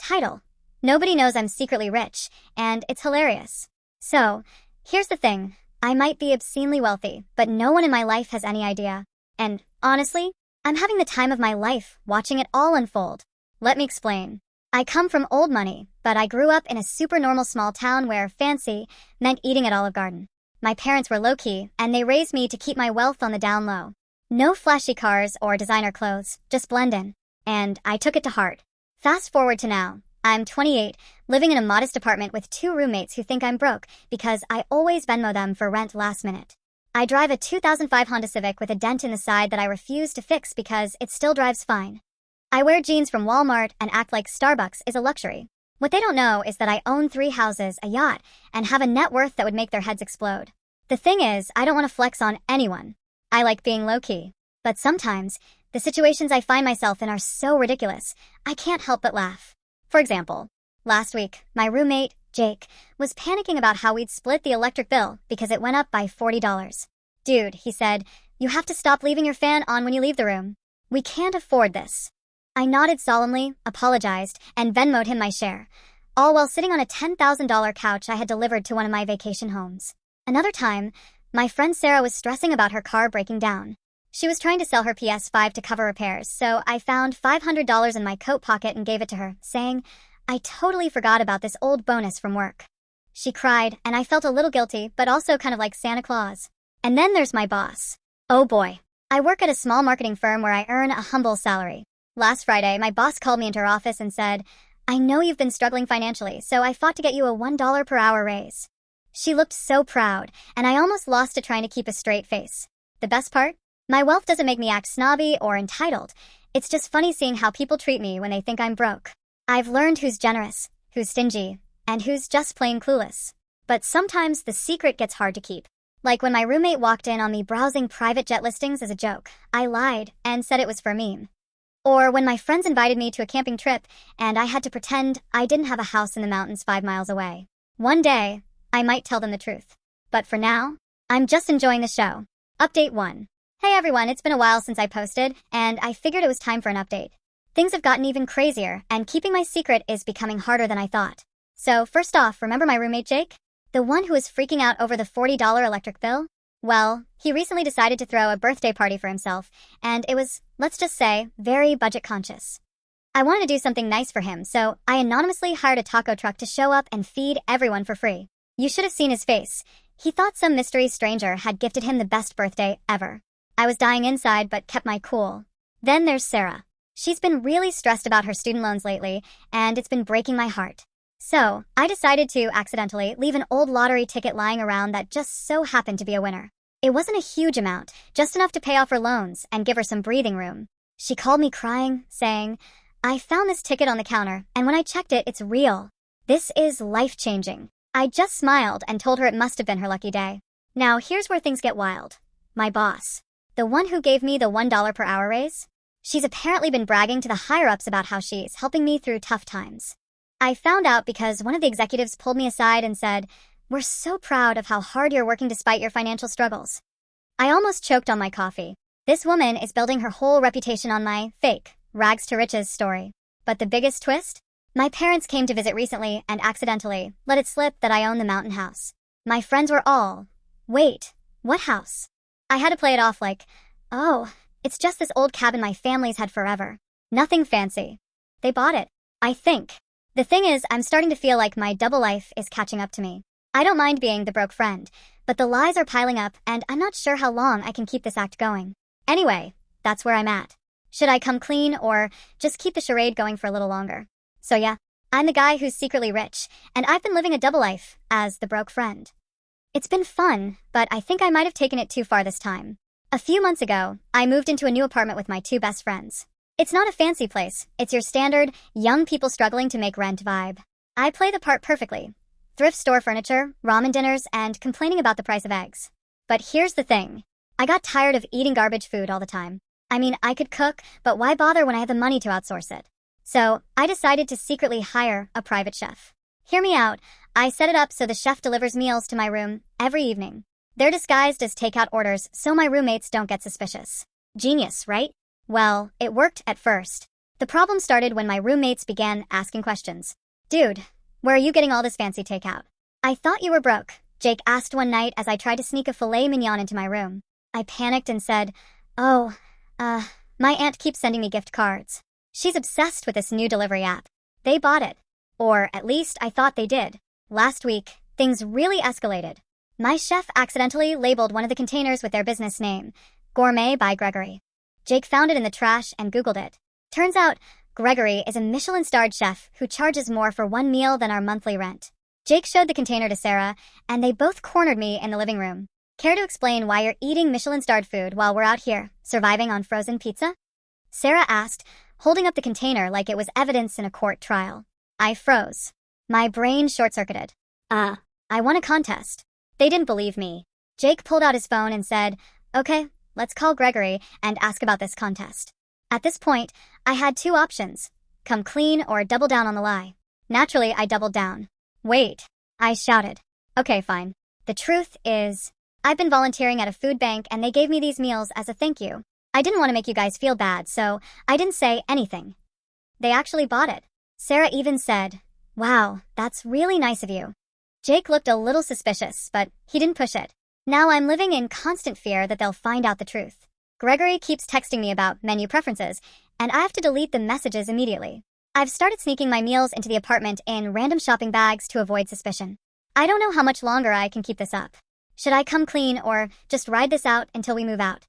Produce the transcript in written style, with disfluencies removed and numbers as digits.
title. Nobody knows I'm secretly rich, and it's hilarious. So, here's the thing. I might be obscenely wealthy, but no one in my life has any idea. And, honestly, I'm having the time of my life watching it all unfold. Let me explain. I come from old money, but I grew up in a super normal small town where fancy meant eating at Olive Garden. My parents were low-key, and they raised me to keep my wealth on the down low. No flashy cars or designer clothes, just blend in. And I took it to heart. Fast forward to now. I'm 28, living in a modest apartment with 2 roommates who think I'm broke because I always Venmo them for rent last minute. I drive a 2005 Honda Civic with a dent in the side that I refuse to fix because it still drives fine. I wear jeans from Walmart and act like Starbucks is a luxury. What they don't know is that I own 3 houses, a yacht, and have a net worth that would make their heads explode. The thing is, I don't want to flex on anyone. I like being low-key. But sometimes, the situations I find myself in are so ridiculous, I can't help but laugh. For example, last week, my roommate, Jake, was panicking about how we'd split the electric bill because it went up by $40. Dude, he said, you have to stop leaving your fan on when you leave the room. We can't afford this. I nodded solemnly, apologized, and Venmo'd him my share, all while sitting on a $10,000 couch I had delivered to one of my vacation homes. Another time, my friend Sarah was stressing about her car breaking down. She was trying to sell her PS5 to cover repairs, so I found $500 in my coat pocket and gave it to her, saying, I totally forgot about this old bonus from work. She cried, and I felt a little guilty, but also kind of like Santa Claus. And then there's my boss. Oh boy. I work at a small marketing firm where I earn a humble salary. Last Friday, my boss called me into her office and said, I know you've been struggling financially, so I fought to get you a $1 per hour raise. She looked so proud, and I almost lost it trying to keep a straight face. The best part? My wealth doesn't make me act snobby or entitled. It's just funny seeing how people treat me when they think I'm broke. I've learned who's generous, who's stingy, and who's just plain clueless. But sometimes the secret gets hard to keep. Like when my roommate walked in on me browsing private jet listings as a joke, I lied and said it was for a meme. Or when my friends invited me to a camping trip and I had to pretend I didn't have a house in the mountains 5 miles away. One day, I might tell them the truth. But for now, I'm just enjoying the show. Update 1. Hey everyone, it's been a while since I posted, and I figured it was time for an update. Things have gotten even crazier, and keeping my secret is becoming harder than I thought. So first off, remember my roommate Jake? The one who was freaking out over the $40 electric bill? Well, he recently decided to throw a birthday party for himself, and it was, let's just say, very budget conscious. I wanted to do something nice for him, so I anonymously hired a taco truck to show up and feed everyone for free. You should have seen his face. He thought some mystery stranger had gifted him the best birthday ever. I was dying inside but kept my cool. Then there's Sarah. She's been really stressed about her student loans lately, and it's been breaking my heart. So, I decided to accidentally leave an old lottery ticket lying around that just so happened to be a winner. It wasn't a huge amount, just enough to pay off her loans and give her some breathing room. She called me crying, saying, I found this ticket on the counter, and when I checked it, it's real. This is life-changing. I just smiled and told her it must have been her lucky day. Now, here's where things get wild. My boss. The one who gave me the $1 per hour raise? She's apparently been bragging to the higher-ups about how she's helping me through tough times. I found out because one of the executives pulled me aside and said, We're so proud of how hard you're working despite your financial struggles. I almost choked on my coffee. This woman is building her whole reputation on my fake, rags to riches story. But the biggest twist? My parents came to visit recently and accidentally let it slip that I own the mountain house. My friends were all, Wait, what house? I had to play it off like, oh, it's just this old cabin my family's had forever. Nothing fancy. They bought it, I think. The thing is, I'm starting to feel like my double life is catching up to me. I don't mind being the broke friend, but the lies are piling up and I'm not sure how long I can keep this act going. Anyway, that's where I'm at. Should I come clean or just keep the charade going for a little longer? So yeah, I'm the guy who's secretly rich, and I've been living a double life as the broke friend. It's been fun, but I think I might have taken it too far this time. A few months ago, I moved into a new apartment with my 2 best friends. It's not a fancy place. It's your standard, young people struggling to make rent vibe. I play the part perfectly. Thrift store furniture, ramen dinners, and complaining about the price of eggs. But here's the thing. I got tired of eating garbage food all the time. I mean, I could cook, but why bother when I have the money to outsource it? So, I decided to secretly hire a private chef. Hear me out. I set it up so the chef delivers meals to my room every evening. They're disguised as takeout orders so my roommates don't get suspicious. Genius, right? Well, it worked at first. The problem started when my roommates began asking questions. Dude, where are you getting all this fancy takeout? I thought you were broke, Jake asked one night as I tried to sneak a filet mignon into my room. I panicked and said, oh, my aunt keeps sending me gift cards. She's obsessed with this new delivery app. They bought it. Or at least I thought they did. Last week, things really escalated. My chef accidentally labeled one of the containers with their business name, Gourmet by Gregory. Jake found it in the trash and Googled it. Turns out, Gregory is a Michelin-starred chef who charges more for one meal than our monthly rent. Jake showed the container to Sarah, and they both cornered me in the living room. Care to explain why you're eating Michelin-starred food while we're out here, surviving on frozen pizza? Sarah asked, holding up the container like it was evidence in a court trial. I froze. My brain short-circuited. I won a contest. They didn't believe me. Jake pulled out his phone and said, okay, let's call Gregory and ask about this contest. At this point, I had two options. Come clean or double down on the lie. Naturally, I doubled down. Wait, I shouted. Okay, fine. The truth is, I've been volunteering at a food bank and they gave me these meals as a thank you. I didn't want to make you guys feel bad, so I didn't say anything. They actually bought it. Sarah even said, wow, that's really nice of you. Jake looked a little suspicious, but he didn't push it. Now I'm living in constant fear that they'll find out the truth. Gregory keeps texting me about menu preferences, and I have to delete the messages immediately. I've started sneaking my meals into the apartment in random shopping bags to avoid suspicion. I don't know how much longer I can keep this up. Should I come clean or just ride this out until we move out?